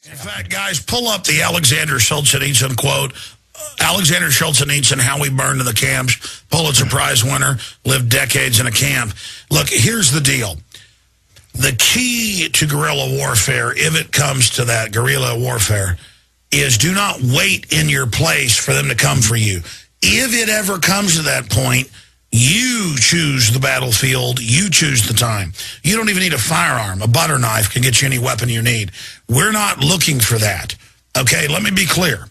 In fact, guys, pull up the Alexander Solzhenitsyn quote. Alexander Solzhenitsyn, How We Burned in the Camps, Pulitzer Prize winner, lived decades in a camp. Look, here's the deal. The key to guerrilla warfare, if it comes to that guerrilla warfare, is do not wait in your place for them to come for you. If it ever comes to that point, you choose the battlefield, you choose the time. You don't even need a firearm. A butter knife can get you any weapon you need. We're not looking for that. Okay, let me be clear.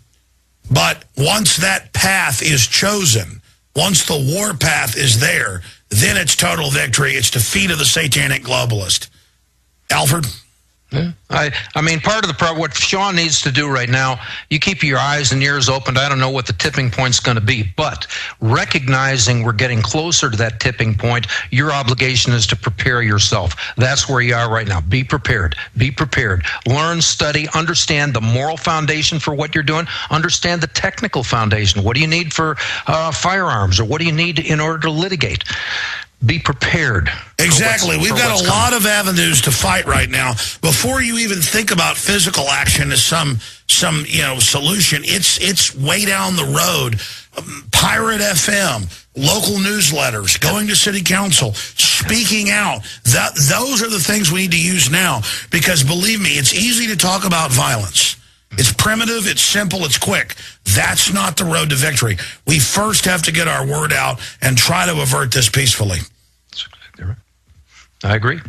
But once that path is chosen, once the war path is there, then it's total victory. It's defeat of the satanic globalist. Alfred? Yeah. I mean, part of the problem, what Sean needs to do right now, you keep your eyes and ears open. I don't know what the tipping point's going to be, but recognizing we're getting closer to that tipping point, your obligation is to prepare yourself. That's where you are right now. Be prepared. Be prepared. Learn, study, understand the moral foundation for what you're doing. Understand the technical foundation. What do you need for firearms, or what do you need in order to litigate? Be prepared. Exactly. We've got a lot of avenues to fight right now. Before you even think about physical action as some solution, it's way down the road. Pirate FM, local newsletters, going to city council, speaking out. Those are the things we need to use now, because believe me, it's easy to talk about violence. It's primitive, it's simple, it's quick. That's not the road to victory. We first have to get our word out and try to avert this peacefully. I agree.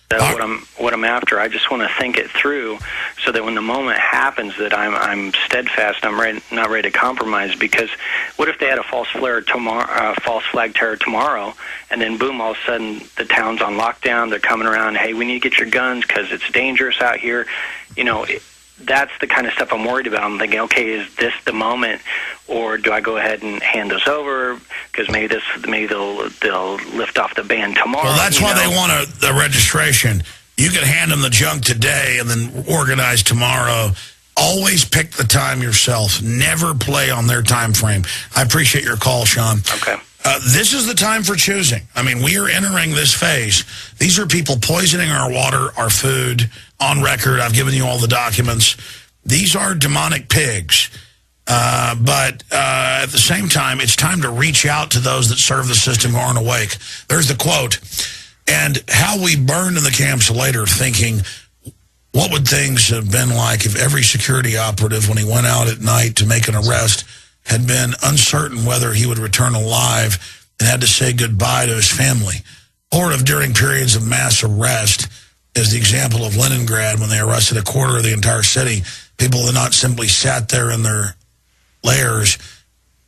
What I'm after, I just want to think it through so that when the moment happens that I'm steadfast, not ready to compromise. Because what if they had a false flag terror tomorrow, and then boom, all of a sudden the town's on lockdown, they're coming around, hey, we need to get your guns because it's dangerous out here. That's the kind of stuff I'm worried about. I'm thinking, okay, is this the moment, or do I go ahead and hand those over? Because maybe they'll lift off the ban tomorrow. Well, that's why they want the registration. You can hand them the junk today and then organize tomorrow. Always pick the time yourself. Never play on their time frame. I appreciate your call, Sean. Okay. This is the time for choosing. I mean, we are entering this phase. These are people poisoning our water, our food, on record. I've given you all the documents. These are demonic pigs. But at the same time, it's time to reach out to those that serve the system who aren't awake. There's the quote. And how we burned in the camps later, thinking, what would things have been like if every security operative, when he went out at night to make an arrest, had been uncertain whether he would return alive and had to say goodbye to his family, or if during periods of mass arrest, as the example of Leningrad, when they arrested a quarter of the entire city, people had not simply sat there in their lairs,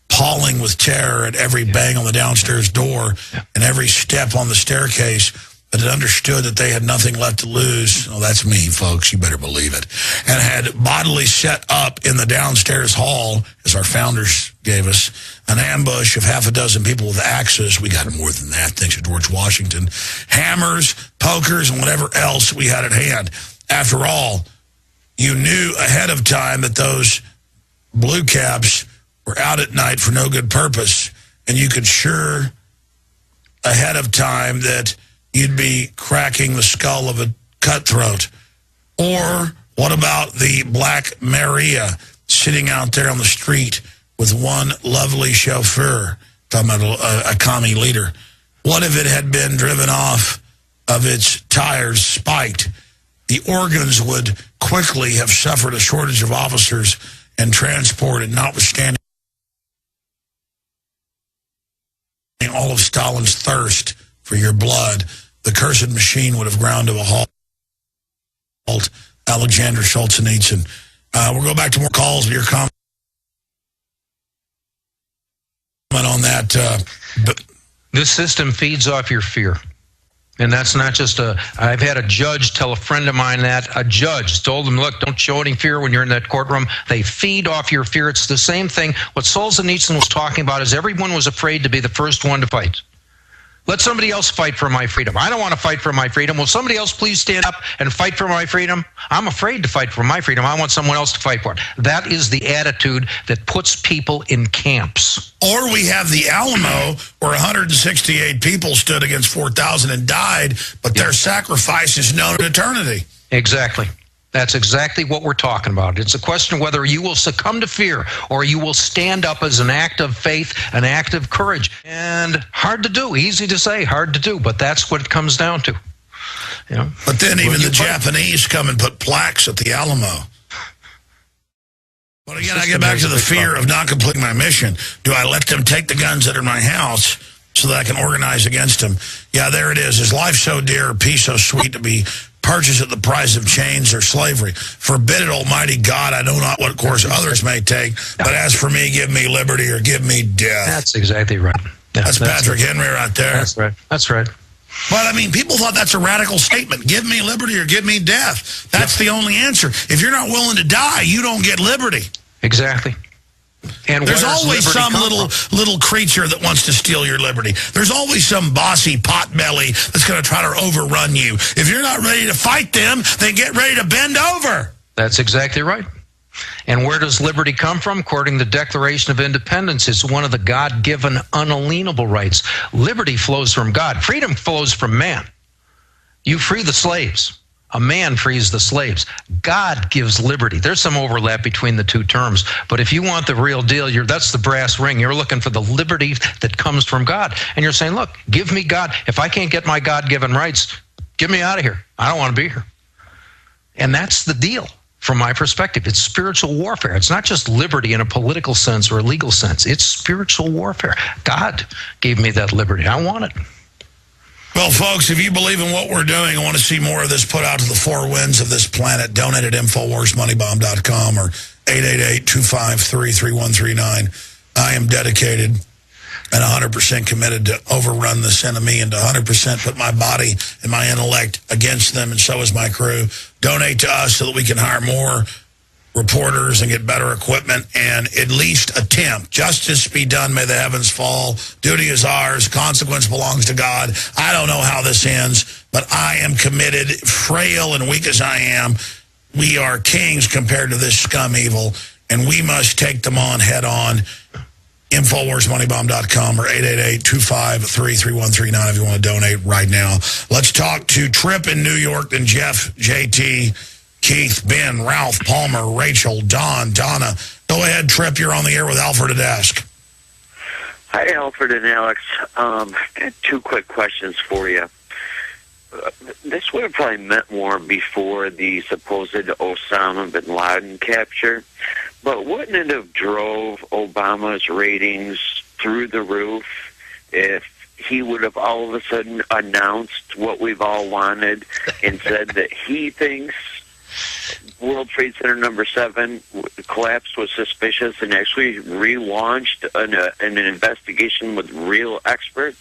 appalling with terror at every bang on the downstairs door and every step on the staircase, but had understood that they had nothing left to lose. Oh, that's me, folks. You better believe it. And had bodily set up in the downstairs hall, as our founders gave us, an ambush of half a dozen people with axes. We got more than that, thanks to George Washington. Hammers, pokers, and whatever else we had at hand. After all, you knew ahead of time that those blue caps were out at night for no good purpose, and you could sure ahead of time that you'd be cracking the skull of a cutthroat. Or what about the Black Maria sitting out there on the street with one lovely chauffeur, talking about a commie leader? What if it had been driven off of its tires, spiked? The organs would quickly have suffered a shortage of officers and transport, and notwithstanding all of Stalin's thirst for your blood, the cursed machine would have ground to a halt. Alexander Solzhenitsyn. We'll go back to more calls. Your comment on that. This system feeds off your fear. And that's not just I've had a judge tell a friend of mine that. A judge told him, look, don't show any fear when you're in that courtroom. They feed off your fear. It's the same thing. What Solzhenitsyn was talking about is everyone was afraid to be the first one to fight. Let somebody else fight for my freedom. I don't want to fight for my freedom. Will somebody else please stand up and fight for my freedom? I'm afraid to fight for my freedom. I want someone else to fight for it. That is the attitude that puts people in camps. Or we have the Alamo, where 168 people stood against 4,000 and died, but their sacrifice is known in eternity. Exactly. That's exactly what we're talking about. It's a question of whether you will succumb to fear or you will stand up as an act of faith, an act of courage. And hard to do, easy to say, hard to do, but that's what it comes down to. You know? But then even the Japanese come and put plaques at the Alamo. But again, I get back to the fear of not completing my mission. Do I let them take the guns that are in my house so that I can organize against them? Yeah, there it is. Is life so dear, peace so sweet to be purchased at the price of chains or slavery? Forbid it, Almighty God. I know not what course others may take, but as for me, give me liberty or give me death. That's exactly right. Yeah, that's Patrick Henry right there. That's right. That's right. But, I mean, people thought that's a radical statement. Give me liberty or give me death. That's the only answer. If you're not willing to die, you don't get liberty. Exactly. And there's always some little creature that wants to steal your liberty. There's always some bossy potbelly that's going to try to overrun you. If you're not ready to fight them, then get ready to bend over. That's exactly right. And where does liberty come from? According to the Declaration of Independence, it's one of the God-given unalienable rights. Liberty flows from God. Freedom flows from man. You free the slaves. A man frees the slaves. God gives liberty. There's some overlap between the two terms. But if you want the real deal, that's the brass ring. You're looking for the liberty that comes from God. And you're saying, look, give me God. If I can't get my God-given rights, get me out of here. I don't want to be here. And that's the deal from my perspective. It's spiritual warfare. It's not just liberty in a political sense or a legal sense. It's spiritual warfare. God gave me that liberty. I want it. Well, folks, if you believe in what we're doing and want to see more of this put out to the four winds of this planet, donate at InfoWarsMoneyBomb.com or 888-253-3139. I am dedicated and 100% committed to overrun this enemy and to 100% put my body and my intellect against them, and so is my crew. Donate to us so that we can hire more reporters and get better equipment and at least attempt. Justice be done, may the heavens fall. Duty is ours. Consequence belongs to God. I don't know how this ends, but I am committed, frail and weak as I am. We are kings compared to this scum evil, and we must take them on head on. InfoWarsMoneyBomb.com or 888-253-3139 if you want to donate right now. Let's talk to Trip in New York, then Jeff, JT, Keith, Ben, Ralph, Palmer, Rachel, Don, Donna. Go ahead, Trip. You're on the air with Alfred Adask. Hi, Alfred and Alex. I got two quick questions for you. This would have probably meant more before the supposed Osama bin Laden capture, but wouldn't it have drove Obama's ratings through the roof if he would have all of a sudden announced what we've all wanted and said that he thinks World Trade Center number 7 collapse was suspicious and actually relaunched an investigation with real experts?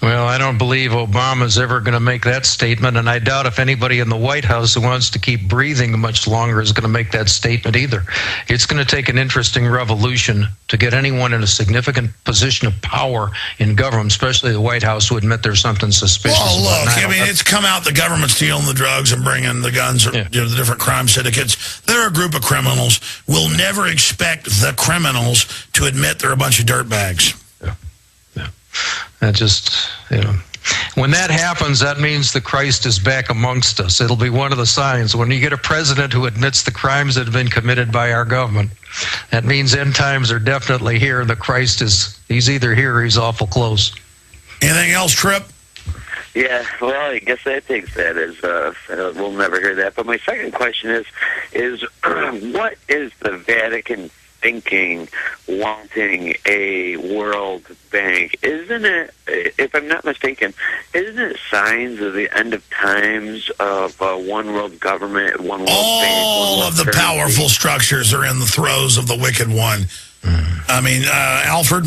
Well, I don't believe Obama's ever going to make that statement, and I doubt if anybody in the White House who wants to keep breathing much longer is going to make that statement either. It's going to take an interesting revolution to get anyone in a significant position of power in government, especially the White House, to admit there's something suspicious. Well, look, I mean, it's come out the government's stealing the drugs and bringing the guns, the different crime syndicates. They're a group of criminals. We'll never expect the criminals to admit they're a bunch of dirtbags. That just, when that happens, that means the Christ is back amongst us. It'll be one of the signs. When you get a president who admits the crimes that have been committed by our government, that means end times are definitely here. The Christ he's either here or he's awful close. Anything else, Trip? Yeah, well, I guess that takes that as we'll never hear that. But my second question is what is the Vatican thinking, wanting a world bank? Isn't it, if I'm not mistaken, isn't it signs of the end of times of one world government, one world bank? All of the powerful structures are in the throes of the wicked one. I mean, Alfred?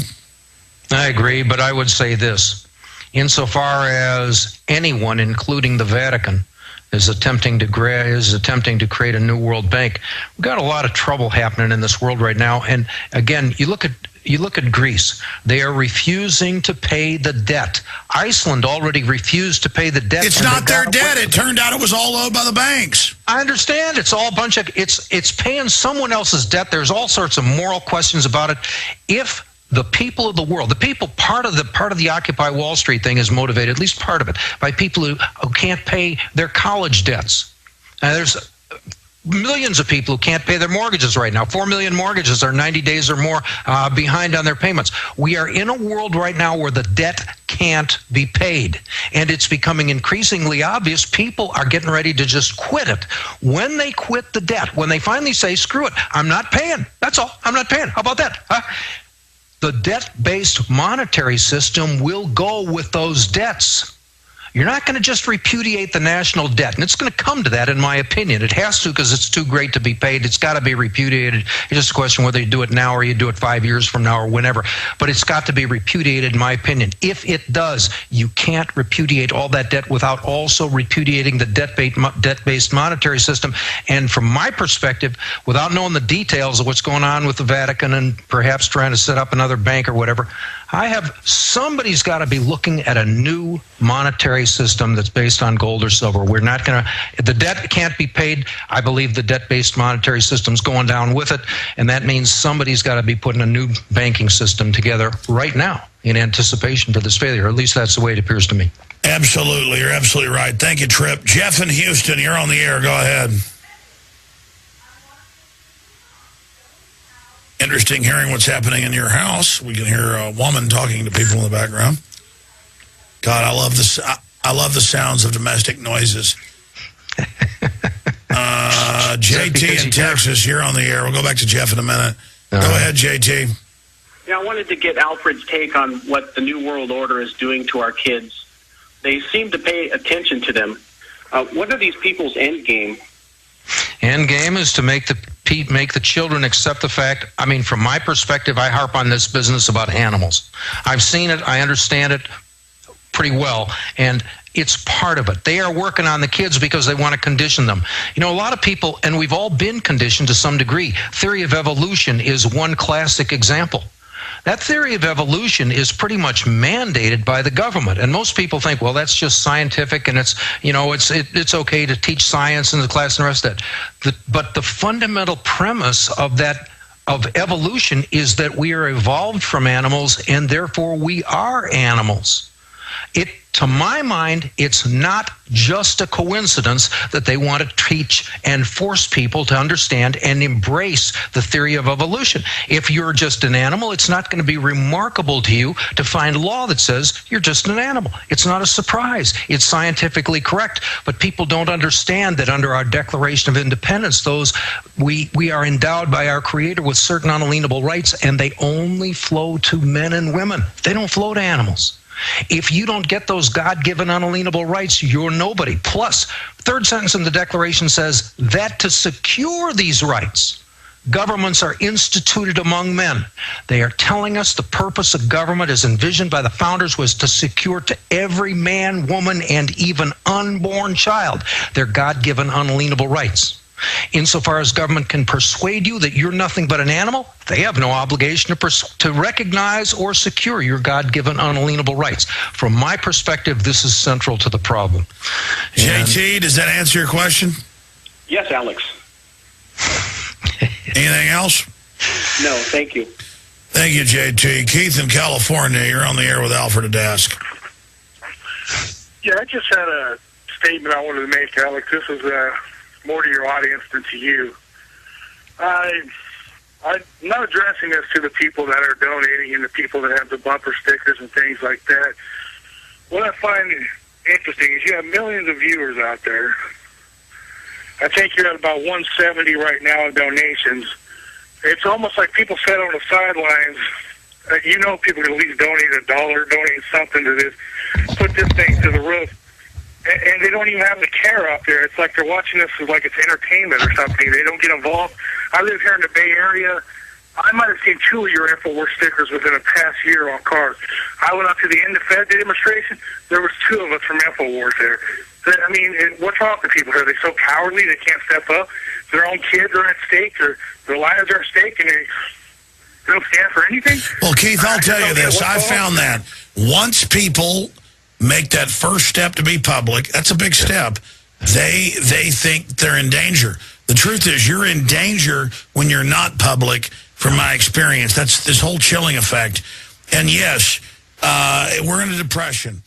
I agree, but I would say this. Insofar as anyone, including the Vatican, is attempting to create a new world bank, we've got a lot of trouble happening in this world right now. And again, you look at Greece. They are refusing to pay the debt. Iceland already refused to pay the debt. It's not their debt. It turned out it was all owed by the banks. I understand. It's all a bunch of it's paying someone else's debt. There's all sorts of moral questions about it. If the people of the world, part of the Occupy Wall Street thing is motivated, at least part of it, by people who can't pay their college debts. There's millions of people who can't pay their mortgages right now. 4 million mortgages are 90 days or more behind on their payments. We are in a world right now where the debt can't be paid. And it's becoming increasingly obvious people are getting ready to just quit it. When they quit the debt, when they finally say, screw it, I'm not paying. That's all. I'm not paying. How about that? The debt-based monetary system will go with those debts. You're not going to just repudiate the national debt. And it's going to come to that, in my opinion. It has to, because it's too great to be paid. It's got to be repudiated. It's just a question whether you do it now or you do it 5 years from now or whenever. But it's got to be repudiated, in my opinion. If it does, you can't repudiate all that debt without also repudiating the debt-based monetary system. And from my perspective, without knowing the details of what's going on with the Vatican and perhaps trying to set up another bank or whatever, somebody's got to be looking at a new monetary system that's based on gold or silver. We're not going to, the debt can't be paid. I believe the debt-based monetary system's going down with it, and that means somebody's got to be putting a new banking system together right now in anticipation for this failure. At least that's the way it appears to me. Absolutely. You're absolutely right. Thank you, Tripp. Jeff in Houston, you're on the air. Go ahead. Interesting hearing what's happening in your house. We can hear a woman talking to people in the background. God, I love this. I love the sounds of domestic noises. JT in Texas, you're on the air. We'll go back to Jeff in a minute. Go ahead, JT. Yeah, I wanted to get Alfred's take on what the New World Order is doing to our kids. They seem to pay attention to them. What are these people's end game? End game is to make the children accept the fact. I mean, from my perspective, I harp on this business about animals. I've seen it. I understand it pretty well. And it's part of it. They are working on the kids because they want to condition them. You know, a lot of people, and we've all been conditioned to some degree. Theory of evolution is one classic example. That theory of evolution is pretty much mandated by the government, and most people think, well, that's just scientific, and it's okay to teach science in the class and the rest of that. But the fundamental premise of evolution is that we are evolved from animals, and therefore we are animals. To my mind, it's not just a coincidence that they want to teach and force people to understand and embrace the theory of evolution. If you're just an animal, it's not going to be remarkable to you to find law that says you're just an animal. It's not a surprise. It's scientifically correct. But people don't understand that under our Declaration of Independence, we are endowed by our Creator with certain unalienable rights, and they only flow to men and women. They don't flow to animals. If you don't get those God-given unalienable rights, you're nobody. Plus, third sentence in the Declaration says that to secure these rights, governments are instituted among men. They are telling us the purpose of government as envisioned by the founders was to secure to every man, woman, and even unborn child their God-given unalienable rights. Insofar as government can persuade you that you're nothing but an animal, they have no obligation to recognize or secure your God-given unalienable rights. From my perspective, this is central to the problem. JT, does that answer your question? Yes, Alex. Anything else? No, thank you. Thank you, JT. Keith in California, you're on the air with Alfred Adask. Yeah, I just had a statement I wanted to make, Alex. This is more to your audience than to you. I'm not addressing this to the people that are donating and the people that have the bumper stickers and things like that. What I find interesting is you have millions of viewers out there. I think you're at about 170 right now in donations. It's almost like people sat on the sidelines. People can at least donate $1, donate something to this, put this thing to the roof. And they don't even have the care out there. It's like they're watching this as like it's entertainment or something. They don't get involved. I live here in the Bay Area. I might have seen 2 of your InfoWars stickers within the past year on cars. I went up to the End of Fed demonstration. There was 2 of us from InfoWars there. I mean, what's wrong with people here? Are they so cowardly they can't step up? Their own kids are at stake, or their lives are at stake, and they don't stand for anything? Well, Keith, I'll tell you this. I found that once people make that first step to be public, that's a big step. They think they're in danger. The truth is you're in danger when you're not public, from my experience. That's this whole chilling effect. And yes, we're in a depression.